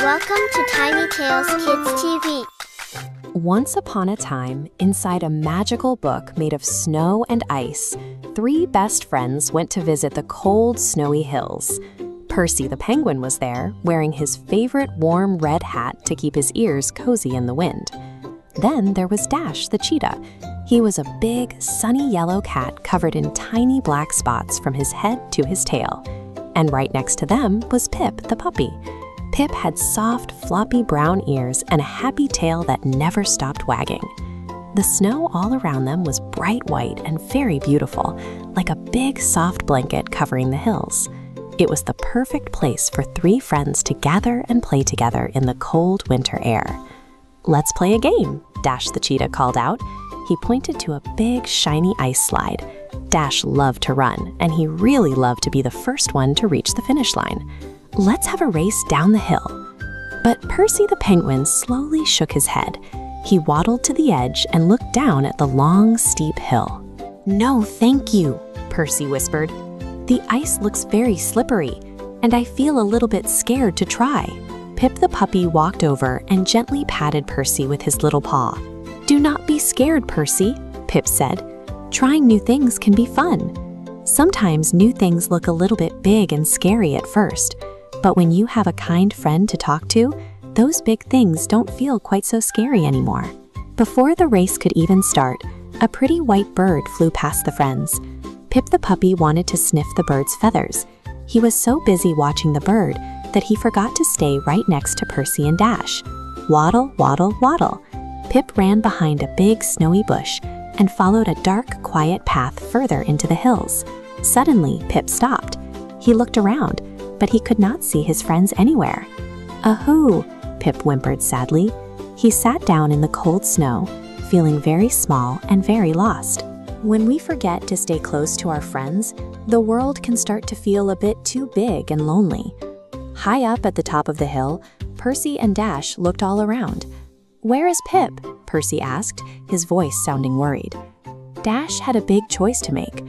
Welcome to Tiny Tales Kids TV. Once upon a time, inside a magical book made of snow and ice, three best friends went to visit the cold, snowy hills. Percy the Penguin was there, wearing his favorite warm red hat to keep his ears cozy in the wind. Then there was Dash the Cheetah. He was a big, sunny yellow cat covered in tiny black spots from his head to his tail. And right next to them was Pip the Puppy. Pip had soft, floppy brown ears and a happy tail that never stopped wagging. The snow all around them was bright white and very beautiful, like a big, soft blanket covering the hills. It was the perfect place for three friends to gather and play together in the cold winter air. "Let's play a game," Dash the Cheetah called out. He pointed to a big, shiny ice slide. Dash loved to run, and he really loved to be the first one to reach the finish line. "Let's have a race down the hill." But Percy the Penguin slowly shook his head. He waddled to the edge and looked down at the long, steep hill. "No, thank you," Percy whispered. "The ice looks very slippery, and I feel a little bit scared to try." Pip the Puppy walked over and gently patted Percy with his little paw. "Do not be scared, Percy," Pip said. "Trying new things can be fun. Sometimes new things look a little bit big and scary at first, but when you have a kind friend to talk to, those big things don't feel quite so scary anymore." Before the race could even start, a pretty white bird flew past the friends. Pip the Puppy wanted to sniff the bird's feathers. He was so busy watching the bird that he forgot to stay right next to Percy and Dash. Waddle, waddle, waddle. Pip ran behind a big snowy bush and followed a dark, quiet path further into the hills. Suddenly, Pip stopped. He looked around, but he could not see his friends anywhere. "Ahoo," Pip whimpered sadly. He sat down in the cold snow, feeling very small and very lost. When we forget to stay close to our friends, the world can start to feel a bit too big and lonely. High up at the top of the hill, Percy and Dash looked all around. "Where is Pip?" Percy asked, his voice sounding worried. Dash had a big choice to make.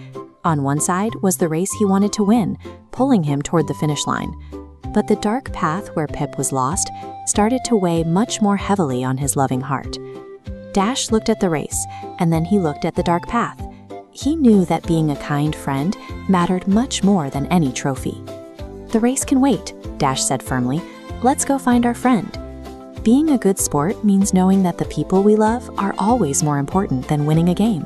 On one side was the race he wanted to win, pulling him toward the finish line. But the dark path where Pip was lost started to weigh much more heavily on his loving heart. Dash looked at the race, and then he looked at the dark path. He knew that being a kind friend mattered much more than any trophy. "The race can wait," Dash said firmly. "Let's go find our friend." Being a good sport means knowing that the people we love are always more important than winning a game.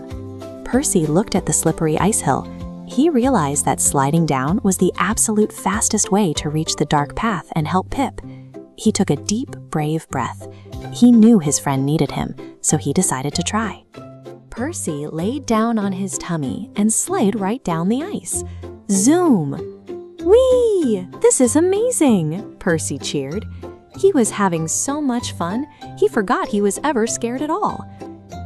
Percy looked at the slippery ice hill. He realized that sliding down was the absolute fastest way to reach the dark path and help Pip. He took a deep, brave breath. He knew his friend needed him, so he decided to try. Percy laid down on his tummy and slid right down the ice. Zoom! Whee! This is amazing! Percy cheered. He was having so much fun, he forgot he was ever scared at all.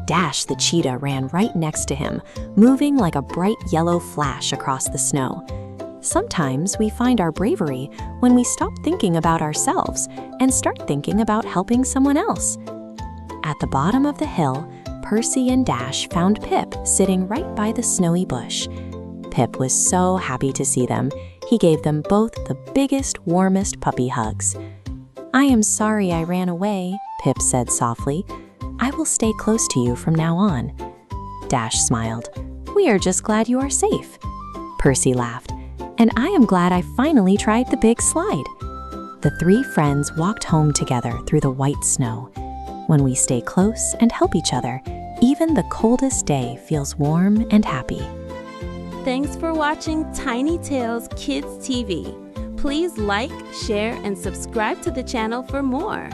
Dash the cheetah ran right next to him, moving like a bright yellow flash across the snow. Sometimes we find our bravery when we stop thinking about ourselves and start thinking about helping someone else. At the bottom of the hill, Percy and Dash found Pip sitting right by the snowy bush. Pip was so happy to see them. He gave them both the biggest, warmest puppy hugs. "I am sorry I ran away," Pip said softly. "I will stay close to you from now on." Dash smiled. "We are just glad you are safe." Percy laughed. "And I am glad I finally tried the big slide." The three friends walked home together through the white snow. When we stay close and help each other, even the coldest day feels warm and happy. Thanks for watching Tiny Tales Kids TV. Please like, share, and subscribe to the channel for more.